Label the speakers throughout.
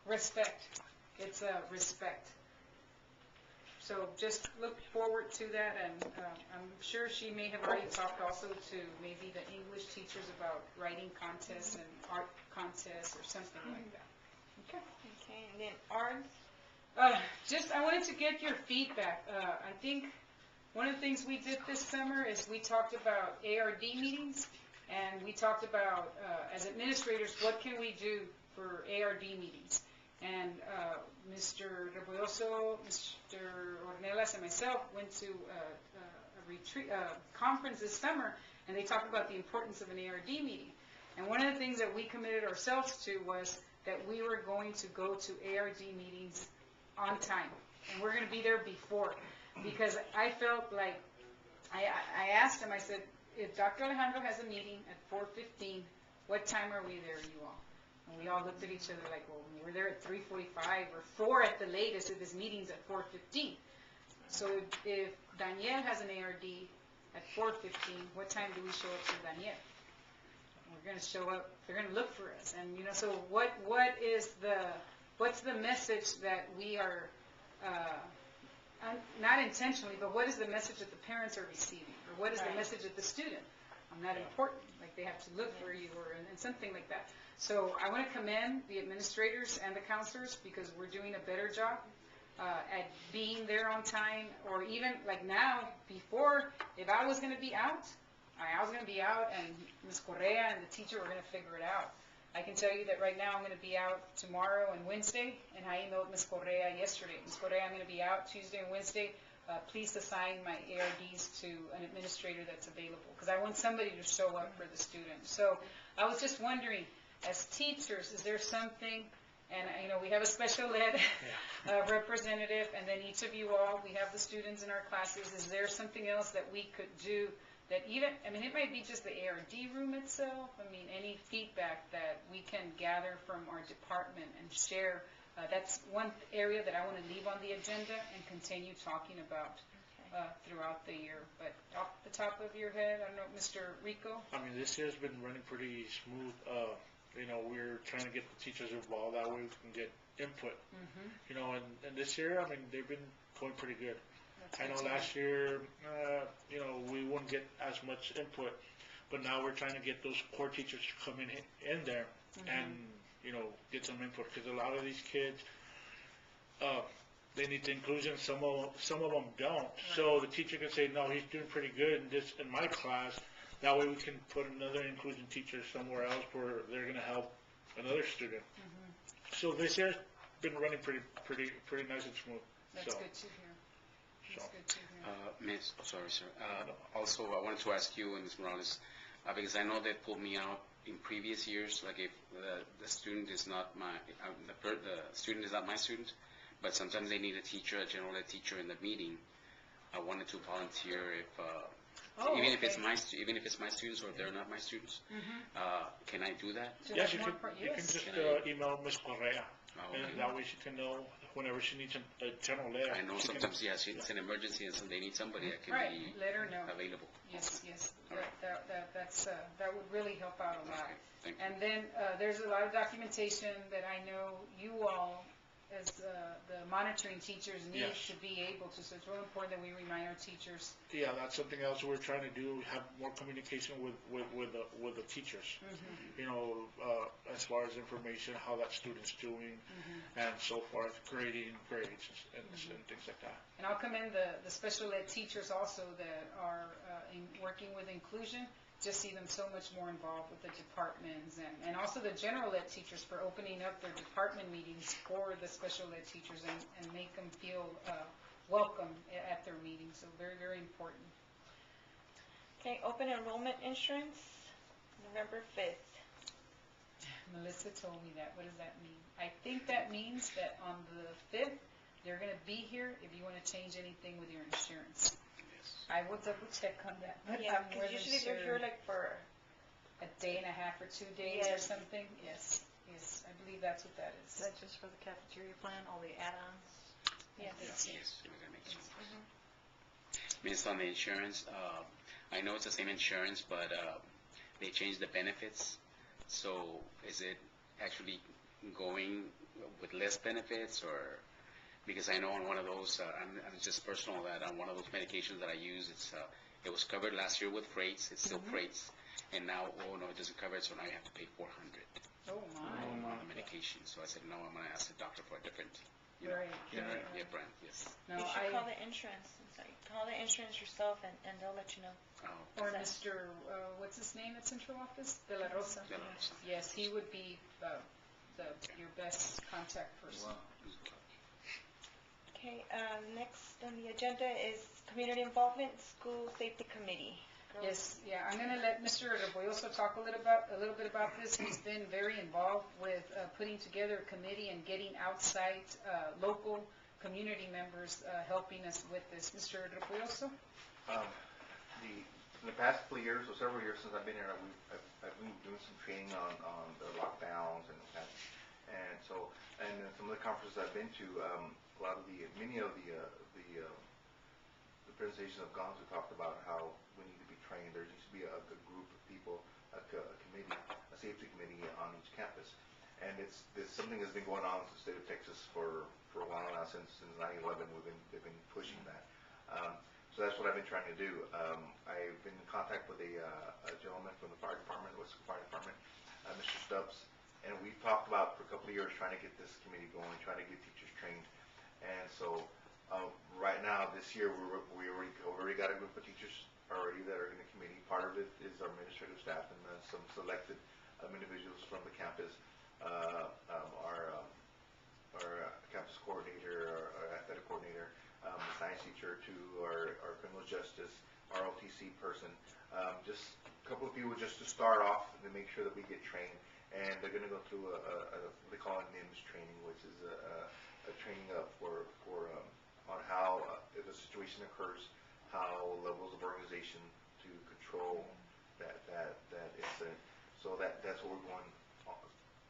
Speaker 1: Respect. It's respect. So just look forward to that, and I'm sure she may have already talked also to maybe the English teachers about writing contests and art contests or something like that. Okay.
Speaker 2: Okay, and then arts.
Speaker 1: I wanted to get your feedback. I think one of the things we did this summer is we talked about ARD meetings, and we talked about, as administrators, what can we do for ARD meetings. And Mr. Rebolloso, Mr. Ornelas, and myself went to a retreat, conference this summer, and they talked about the importance of an ARD meeting. And one of the things that we committed ourselves to was that we were going to go to ARD meetings on time, and we're going to be there before, because I felt like, I asked him, I said, if Dr. Alejandro has a meeting at 4:15, what time are we there, you all? And we all looked at each other like, well, we're there at 3:45 or 4 at the latest if his meeting's at 4:15. So if Danielle has an ARD at 4:15, what time do we show up for Danielle? We're going to show up, they're going to look for us. And, you know, so what's the message that we are, not intentionally, but what is the message that the parents are receiving? Or what is the message of the student? Not important, like they have to look for you or and something like that. So I want to commend the administrators and the counselors, because we're doing a better job at being there on time, or even like now, before, if I was going to be out, I was going to be out, and Ms. Correa and the teacher were going to figure it out. I can tell you that right now I'm going to be out tomorrow and Wednesday, and I emailed Ms. Correa yesterday. Ms. Correa, I'm going to be out Tuesday and Wednesday. Please assign my ARDs to an administrator that's available, because I want somebody to show up for the students. So I was just wondering, as teachers, is there something, and you know, we have a special ed representative, and then each of you all, we have the students in our classes, is there something else that we could do that even, I mean, it might be just the ARD room itself, I mean, any feedback that we can gather from our department and share. That's one area that I want to leave on the agenda and continue talking about throughout the year. But off the top of your head, I don't know, Mr. Rico?
Speaker 3: I mean, this year's been running pretty smooth. You know, we're trying to get the teachers involved, that way we can get input. You know, and this year, I mean, they've been going pretty good. I know last year, you know, we wouldn't get as much input, but now we're trying to get those core teachers to come in there and, you know, get some input, because a lot of these kids, they need the inclusion, some of them don't. Right. So the teacher can say, no, he's doing pretty good in my class. That way we can put another inclusion teacher somewhere else where they're going to help another student. So this year's been running pretty nice and smooth.
Speaker 1: That's good to hear.
Speaker 4: Miss, sorry, sir. Also, I wanted to ask you and Ms. Morales, because I know they pulled me out in previous years. Like if the student is not the student is not my student, but sometimes they need a teacher, a general ed teacher in the meeting. I wanted to volunteer even if it's my students or if they're not my students. Can I do that?
Speaker 3: Yes, you can just email Ms. Correa, and that way she can know whenever she needs a general ed.
Speaker 4: I know sometimes, yes, it's an emergency and so they need somebody that can be
Speaker 1: let her know.
Speaker 4: Available.
Speaker 1: Yes, yes.
Speaker 4: Right.
Speaker 1: That would really help out a lot.
Speaker 4: Thank you.
Speaker 1: And then there's a lot of documentation that I know you all, as the monitoring teachers, need to be able to. So it's really important that we remind our teachers. Yeah,
Speaker 3: that's something else we're trying to do. Have more communication with the teachers. You know, as far as information, how that student's doing, and so forth, grading, grades, and things like that.
Speaker 1: And I'll commend the special ed teachers also that are working with inclusion. Just see them so much more involved with the departments, and also the general ed teachers for opening up their department meetings for the special ed teachers and make them feel welcome at their meetings. So very, very important.
Speaker 2: Okay, open enrollment insurance, November 5th.
Speaker 1: Melissa told me that. What does that mean? I think that means that on the 5th, they're going to be here if you want to change anything with your insurance. I will double check on that.
Speaker 2: Yeah, because usually they're here like for
Speaker 1: a day and a half or 2 days or something. Yes, yes, I believe that's what that is.
Speaker 5: Is that just for the cafeteria plan, all the add-ons?
Speaker 1: Yes.
Speaker 4: Yes. Based on the insurance, I know it's the same insurance, but they changed the benefits. So is it actually going less benefits, or because I know on one of those, I'm just personal that on one of those medications that I use, it was covered last year with freights. It's still freights, and now no, it doesn't cover it, so now you have to pay $400
Speaker 1: Oh, my.
Speaker 4: on the medication. So I said no, I'm gonna ask the doctor for a different,
Speaker 1: Right.
Speaker 4: brand. Yes.
Speaker 1: No,
Speaker 2: You should call the insurance. It's like, call the insurance yourself, and they'll let you know.
Speaker 4: Oh,
Speaker 1: Or Mr., what's his name at central office? De La Rosa.
Speaker 4: De La Rosa.
Speaker 1: Yes, he would be your best contact person.
Speaker 2: Okay, next on the agenda is community involvement, school safety committee.
Speaker 1: Yes, yeah, I'm going to let Mr. Rebolloso talk a little bit about this. He's been very involved with putting together a committee and getting outside local community members helping us with this. Mr. Rebolloso?
Speaker 6: In the past couple of years, or several years since I've been here, I've been doing some training on the lockdowns and some of the conferences I've been to, many of the presentations I've gone to talked about how we need to be trained. There needs to be a group of people, a committee, a safety committee on each campus. And it's something that's been going on in the state of Texas for a while now, since 9/11. They've been pushing that. So that's what I've been trying to do. I've been in contact with a gentleman from the fire department, Western Fire Department, Mr. Stubbs, and we've talked about for a couple of years trying to get this committee going, trying to get teachers trained. And so right now, this year, we already got a group of teachers already that are in the committee. Part of it is our administrative staff and some selected individuals from the campus. Our campus coordinator, our athletic coordinator, the science teacher, to our criminal justice, our OTC person. Just a couple of people just to start off and to make sure that we get trained. And they're going to go through they call it NIMS training, which is a training on how, if a situation occurs, how levels of organization to control that incident. So that's what we're going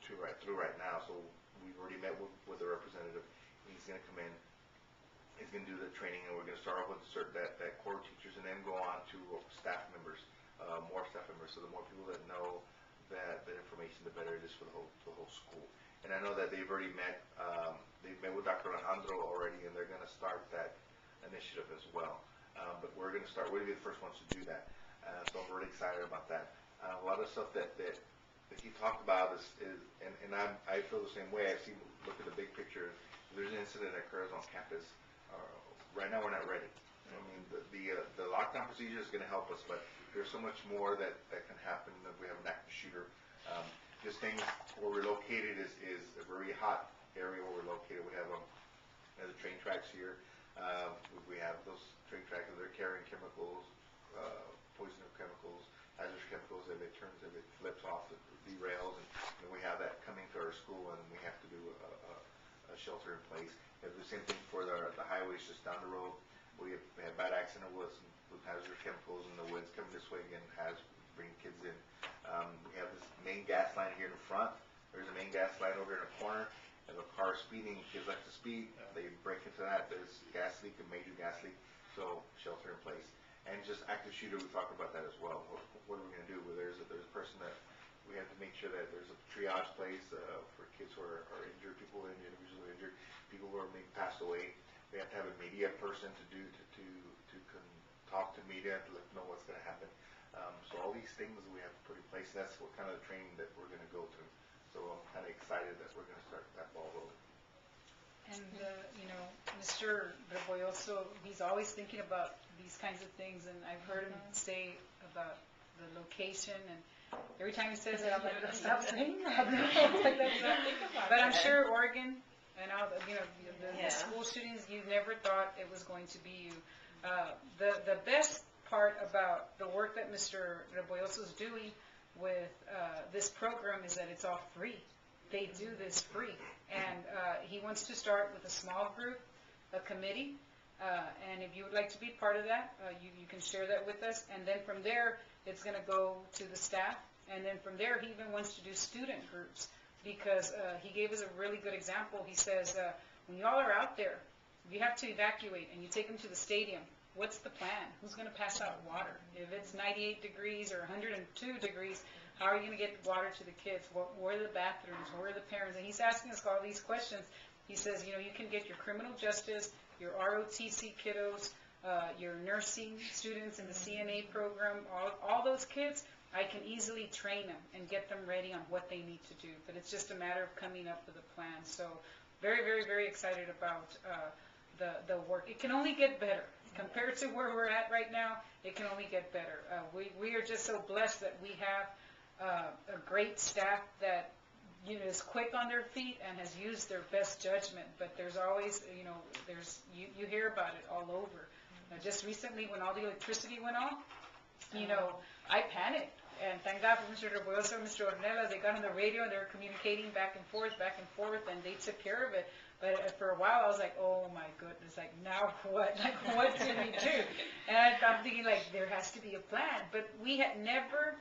Speaker 6: through right now. So we've already met with the representative. He's going to come in. He's going to do the training, and we're going to start off with that core teachers, and then go on to staff members, more staff members. So the more people that know that information, the better it is for the whole school. And I know that they've already met. They've met with Dr. Alejandro already, and they're going to start that initiative as well. But we're going to start. We're going to be the first ones to do that. So I'm really excited about that. A lot of stuff that he talked about is and I feel the same way. Look at the big picture. If there's an incident that occurs on campus, right now we're not ready. I mean, the lockdown procedure is going to help us, but there's so much more that can happen. We have an active shooter. Just things where we're located is a very hot area where we're located. We have the train tracks here. We have those train tracks that they're carrying chemicals, poisonous chemicals, hazardous chemicals. If it flips off, it derails, and we have that coming to our school, and we have to do a shelter in place. We have the same thing for the highways just down the road. We have bad accident with hazardous chemicals, and the winds coming this way again bring kids in. We have this main gas line here in front. There's a main gas line over in the corner. If a car is speeding, kids like to speed, they break into that. There's gas leak, a major gas leak, so shelter in place. And just active shooter, we talked about that as well. What are we going to do? Well, there's a person that we have to make sure that there's a triage place for kids who are injured, people who are individuals who are injured, people who are being passed away. We have to have a media person to talk to media to let them know what's going to happen. So all these things we have to put in place. That's what kind of training that we're going to go through. So I'm kind of excited that we're going to start that ball rolling.
Speaker 1: And, Mr. Rebolloso, he's always thinking about these kinds of things, and I've heard him say about the location, and every time he says it, I'm like, stop saying that. But I'm sure Oregon and all the school shootings, you never thought it was going to be you. The best part about the work that Mr. Rebolloso is doing with this program is that it's all free. They do this free. And he wants to start with a small group, a committee, and if you would like to be part of that, you can share that with us. And then from there, it's going to go to the staff. And then from there, he even wants to do student groups, because he gave us a really good example. He says, when y'all are out there, you have to evacuate, and you take them to the stadium. What's the plan? Who's going to pass out water? If it's 98 degrees or 102 degrees, How are you going to get water to the kids? Where are the bathrooms? Where are the parents? And he's asking us all these questions. He says, you know, you can get your criminal justice, your ROTC kiddos, your nursing students in the CNA program, all those kids, I can easily train them and get them ready on what they need to do. But it's just a matter of coming up with a plan. So very, very, very excited about the work. It can only get better. Compared to where we're at right now, it can only get better. We are just so blessed that we have a great staff that, you know, is quick on their feet and has used their best judgment. But there's always, you know, you hear about it all over. Just recently, when all the electricity went off, you know, I panicked. And thank God for Mr. Reboyoso and Mr. Ornelas. They got on the radio and they were communicating back and forth, and they took care of it. But for a while, I was like, oh my goodness, like now what? Like what can we do? And I'm thinking like there has to be a plan. But we had never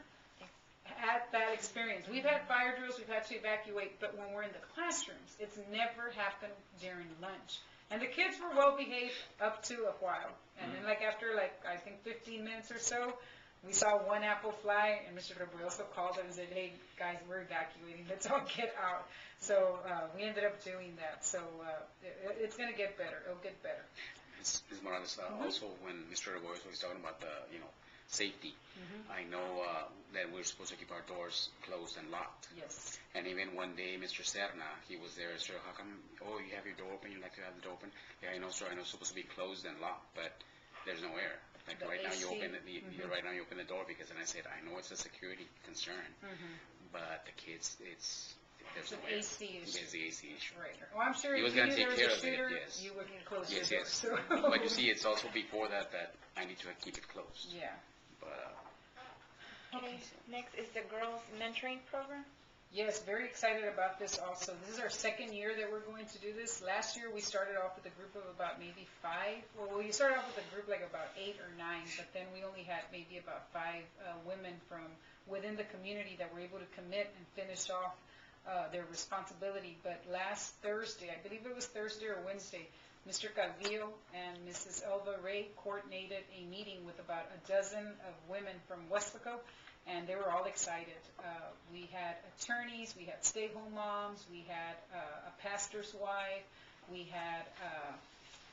Speaker 1: had that experience. We've had fire drills, we've had to evacuate, but when we're in the classrooms, it's never happened during lunch. And the kids were well behaved up to a while. And then like after like I think 15 minutes or so, we saw one apple fly, and Mr. Reboyoso called us and said, hey, guys, we're evacuating. Let's all get out. So we ended up doing that. So it's going to get better. It'll get better.
Speaker 4: Ms. Morales, also when Mr. Reboyoso was talking about the, you know, safety, I know that we're supposed to keep our doors closed and locked.
Speaker 1: Yes.
Speaker 4: And even one day, Mr. Serna, he was there, sir, how come, oh, you have your door open, you like to have the door open? Yeah, I know, sir, I know it's supposed to be closed and locked, but there's no air. Like
Speaker 1: The
Speaker 4: right now,
Speaker 1: AC.
Speaker 4: you open right now you open the door because, and I said, I know it's a security concern, but the kids, there's no air.
Speaker 1: AC issue.
Speaker 4: There's the AC issue.
Speaker 1: Right. Well, I'm sure
Speaker 4: He
Speaker 1: if
Speaker 4: was
Speaker 1: you
Speaker 4: gonna
Speaker 1: knew there
Speaker 4: take
Speaker 1: was a
Speaker 4: care of it,
Speaker 1: shooter,
Speaker 4: yes.
Speaker 1: you wouldn't close
Speaker 4: Yes,
Speaker 1: your
Speaker 4: yes.
Speaker 1: door. So.
Speaker 4: But you see, it's also before that I need to keep it closed.
Speaker 1: Yeah.
Speaker 4: But
Speaker 2: Okay, next is the girls mentoring program.
Speaker 1: Yes, very excited about this also. This is our second year that we're going to do this. Last year we started off with a group of about maybe 5. Well, we started off with a group like about 8 or 9, but then we only had maybe about 5 women from within the community that were able to commit and finish off their responsibility. But last Thursday, I believe it was Thursday or Wednesday, Mr. Calvillo and Mrs. Elva Ray coordinated a meeting with about a dozen of women from Westlaco, and they were all excited. We had attorneys, we had stay-home moms, we had a pastor's wife, we had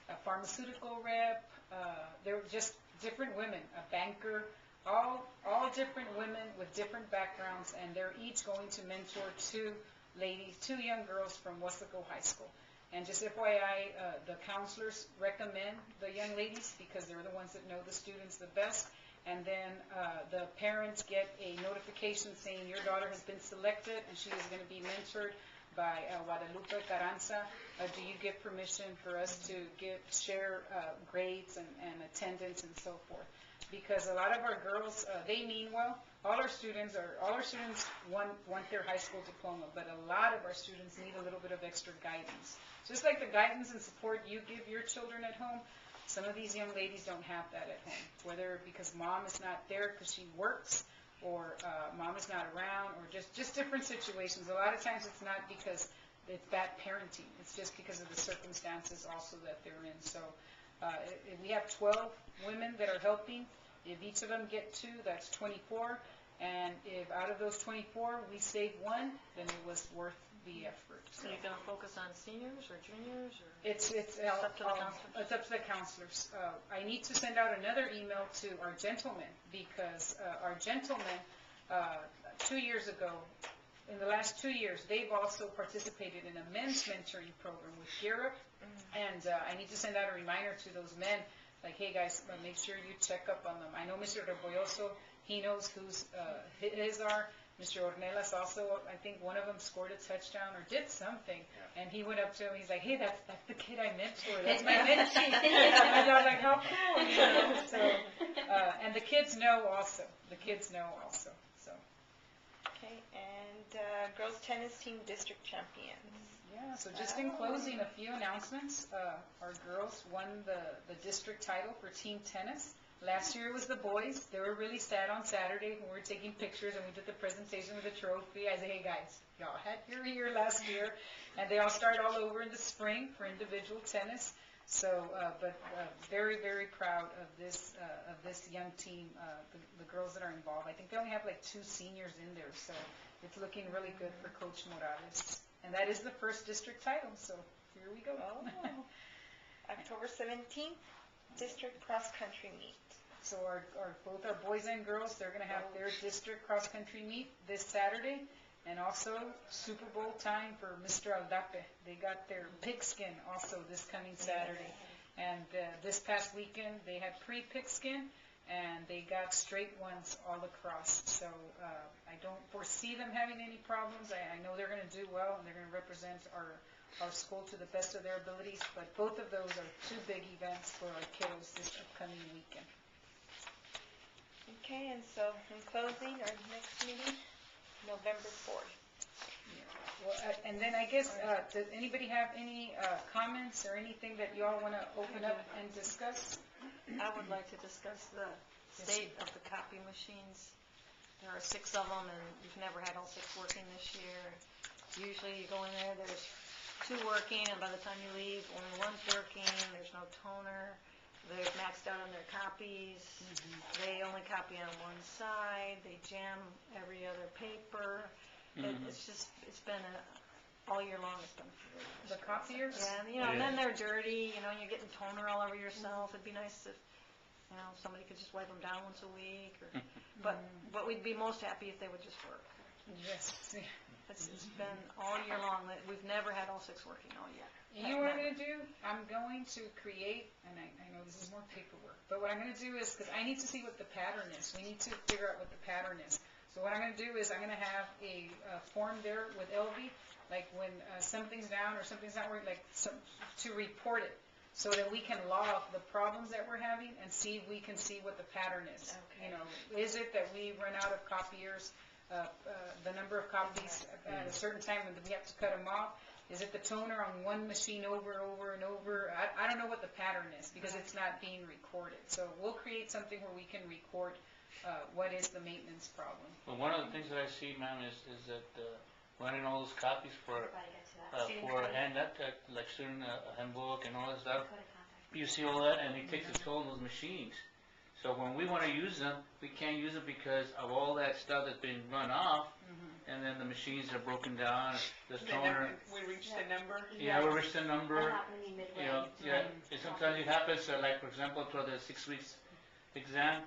Speaker 1: a pharmaceutical rep. There were just different women, a banker, all different women with different backgrounds, and they're each going to mentor 2 young girls from Westlaco High School. And just FYI, the counselors recommend the young ladies because they're the ones that know the students the best. And then the parents get a notification saying your daughter has been selected and she is going to be mentored by Guadalupe Carranza. Do you give permission for us to share grades and attendance and so forth? Because a lot of our girls, they mean well. All our students want their high school diploma, but a lot of our students need a little bit of extra guidance. Just like the guidance and support you give your children at home, some of these young ladies don't have that at home, whether because mom is not there because she works, or mom is not around, or just different situations. A lot of times it's not because it's bad parenting. It's just because of the circumstances also that they're in. So we have 12 women that are helping. If each of them get 2, that's 24. And if out of those 24 we save 1, then it was worth the effort.
Speaker 5: So you're going to focus on seniors or juniors? Or
Speaker 1: It's
Speaker 5: up to the counselors?
Speaker 1: It's up to the counselors. I need to send out another email to our gentlemen because our gentlemen, 2 years ago, in the last 2 years, they've also participated in a men's mentoring program with Gear Up. And I need to send out a reminder to those men, like, hey guys, make sure you check up on them. I know Mr. Reboyoso, he knows who's his are. Mr. Ornelas also, I think one of them scored a touchdown or did something, and he went up to him. He's like, "Hey, that's the kid I mentor. That's my mentee." And I was like, "How cool!" You know? So, and the kids know also. The kids know also. So.
Speaker 2: Okay, and girls tennis team district champions.
Speaker 1: Yeah. So just in closing, a few announcements. Our girls won the district title for team tennis. Last year it was the boys. They were really sad on Saturday when we were taking pictures and we did the presentation with the trophy. I said, hey guys, y'all had your year last year. And they all start all over in the spring for individual tennis. So, but very, very proud of this young team, the girls that are involved. I think they only have like 2 seniors in there, so it's looking really good for Coach Morales. And that is the first district title, so here we go.
Speaker 2: Oh. October 17th, district cross-country meet.
Speaker 1: So both our boys and girls, they're going to have their district cross-country meet this Saturday. And also Super Bowl time for Mr. Aldape. They got their pigskin also this coming Saturday. And this past weekend, they had pre-pigskin, and they got straight ones all across. So I don't foresee them having any problems. I know they're going to do well, and they're going to represent our school to the best of their abilities. But both of those are 2 big events for our kiddos this upcoming weekend.
Speaker 2: Okay, and so in closing, our next meeting, November 4th.
Speaker 1: Well, and then I guess, does anybody have any comments or anything that you all want to open up and discuss?
Speaker 5: I would like to discuss the state of the copy machines. There are 6 of them, and we've never had all 6 working this year. Usually you go in there, there's 2 working, and by the time you leave, only 1's working, there's no toner. They're maxed out on their copies. They only copy on one side. They jam every other paper. It's been all year long. It's been
Speaker 1: The copiers?
Speaker 5: Yeah, and then they're dirty. You're getting toner all over yourself. It'd be nice if somebody could just wipe them down once a week. But we'd be most happy if they would just work.
Speaker 1: Yes.
Speaker 5: It's been all year long. We've never had all 6 working all year.
Speaker 1: You know what I'm going to do? I'm going to create, and I know this is more paperwork, but what I'm going to do is, because I need to see what the pattern is. We need to figure out what the pattern is. So what I'm going to do is I'm going to have a form there with Elvie, like when something's down or something's not working, to report it, so that we can log the problems that we're having and see if we can see what the pattern is.
Speaker 2: Okay.
Speaker 1: Is it that we run out of copiers, the number of copies at a certain time when we have to cut them off? Is it the toner on one machine over and over and over? I don't know what the pattern is because it's not being recorded. So we'll create something where we can record what is the maintenance problem.
Speaker 7: Well, one of the things that I see, ma'am, is that running all those copies for a handout, like student handbook and all that stuff. You see all that, and it takes a toll on those machines. So when we want to use them, we can't use them because of all that stuff that's been run off. And then the machines are broken down. The toner.
Speaker 1: We reached the number.
Speaker 7: Yeah, we reached the number.
Speaker 8: Midway.
Speaker 7: And sometimes it happens. Like for example, for the 6 weeks exam,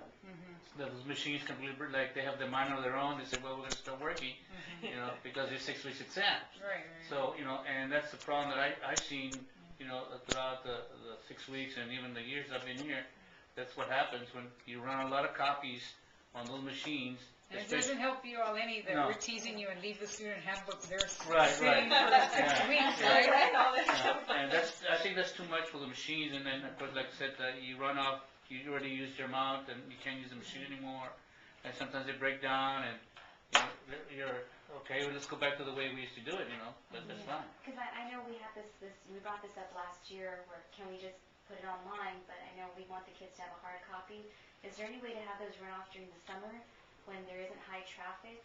Speaker 7: those machines completely they have the mind of their own. They say, well, we're going to start working, because it's 6 weeks exam.
Speaker 1: Right.
Speaker 7: So and that's the problem that I've seen, throughout the 6 weeks and even the years I've been here. That's what happens when you run a lot of copies on those machines.
Speaker 1: And it doesn't help you all any that we're teasing you and leave the student handbook there
Speaker 7: Right.
Speaker 1: sitting for 6 weeks, right?
Speaker 7: And I think that's too much for the machines. And then, of course, like I said, you run off. You already used your amount, and you can't use the machine anymore. And sometimes they break down, and you're okay. Well, let's go back to the way we used to do it. But that's fine.
Speaker 8: Because I know we had we brought this up last year. Where can we just put it online? But I know we want the kids to have a hard copy. Is there any way to have those run off during the summer when there isn't high traffic?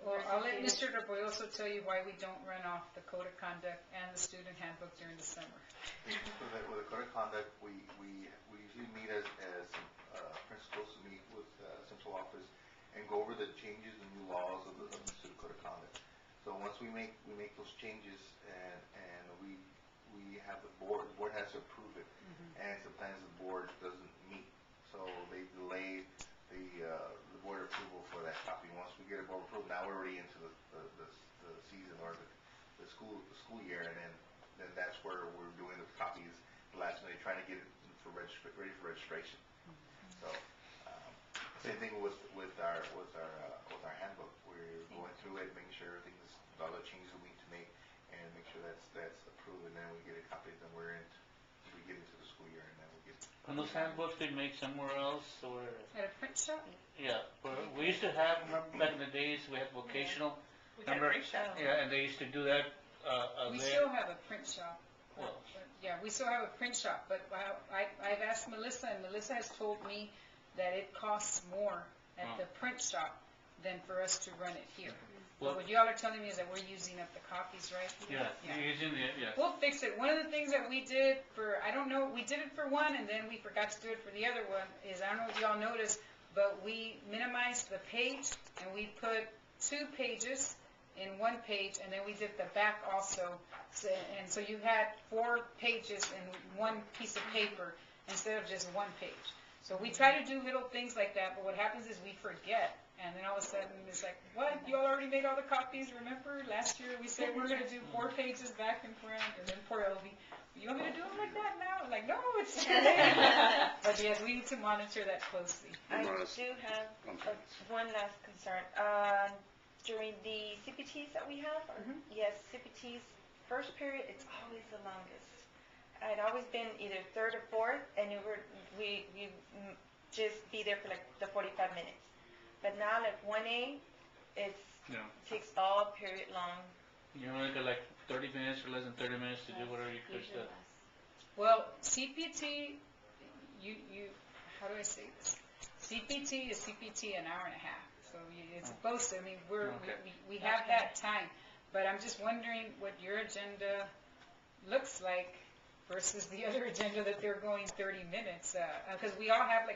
Speaker 1: Well, I'll let Mr. Raboyoso tell you why we don't run off the code of conduct and the student handbook during the summer.
Speaker 6: With the code of conduct, we usually meet as principals to meet with central office and go over the changes and new laws of the student code of conduct. So once we make those changes and we have the board has to approve it, and sometimes the board doesn't meet, so they delay the board approval for that copy. Once we get a board approval, now we're already into the season or the school year, and then that's where we're doing the copies last minute, trying to get it ready for registration. So same thing with our handbook. We're going through it, making sure everything's all the changes we need to make, and make sure that's approved, and then we get a copy, and then we get into the school year, and then we get.
Speaker 7: And those handbooks been made somewhere else, or?
Speaker 1: At a print shop?
Speaker 7: Yeah, we used to have, remember back in the days, we had vocational. Remember? Yeah, and they used to do that.
Speaker 1: We
Speaker 7: there.
Speaker 1: still have a print shop.
Speaker 7: Well,
Speaker 1: Yeah, we still have a print shop, but I've asked Melissa, and Melissa has told me that it costs more at the print shop than for us to run it here.
Speaker 7: Well-
Speaker 1: But what y'all are telling me is that we're using up the copies, right?
Speaker 7: Yeah, you're using the, yeah.
Speaker 1: We'll fix it. One of the things that we did for, I don't know, we did it for one and then we forgot to do it for the other one is, I don't know if y'all noticed, but we minimized the page and we put 2 pages in 1 page and then we did the back also. And so you had 4 pages in 1 piece of paper instead of just 1 page. So we try to do little things like that, but what happens is we forget. And then all of a sudden, it's like, what? You all already made all the copies, remember? Last year, we said we're going to do 4 pages back and front, and then poor Elvie, you want me to do them like that now? I'm like, no, it's too late. But yes, we need to monitor that closely.
Speaker 2: I do have one last concern. During the CPTs that we have, yes, CPTs, first period, it's always the longest. I'd always been either 3rd or 4th, and we just be there for like the 45 minutes. But now, like 1A, it takes all period long.
Speaker 7: You only got like 30 minutes or less than 30 minutes to do whatever you could.
Speaker 8: Usually less.
Speaker 1: Well, CPT, how do I say this? CPT is CPT an hour and a half. So it's supposed to, I mean, we have that time. But I'm just wondering what your agenda looks like versus the other agenda that they're going 30 minutes. Because we all have like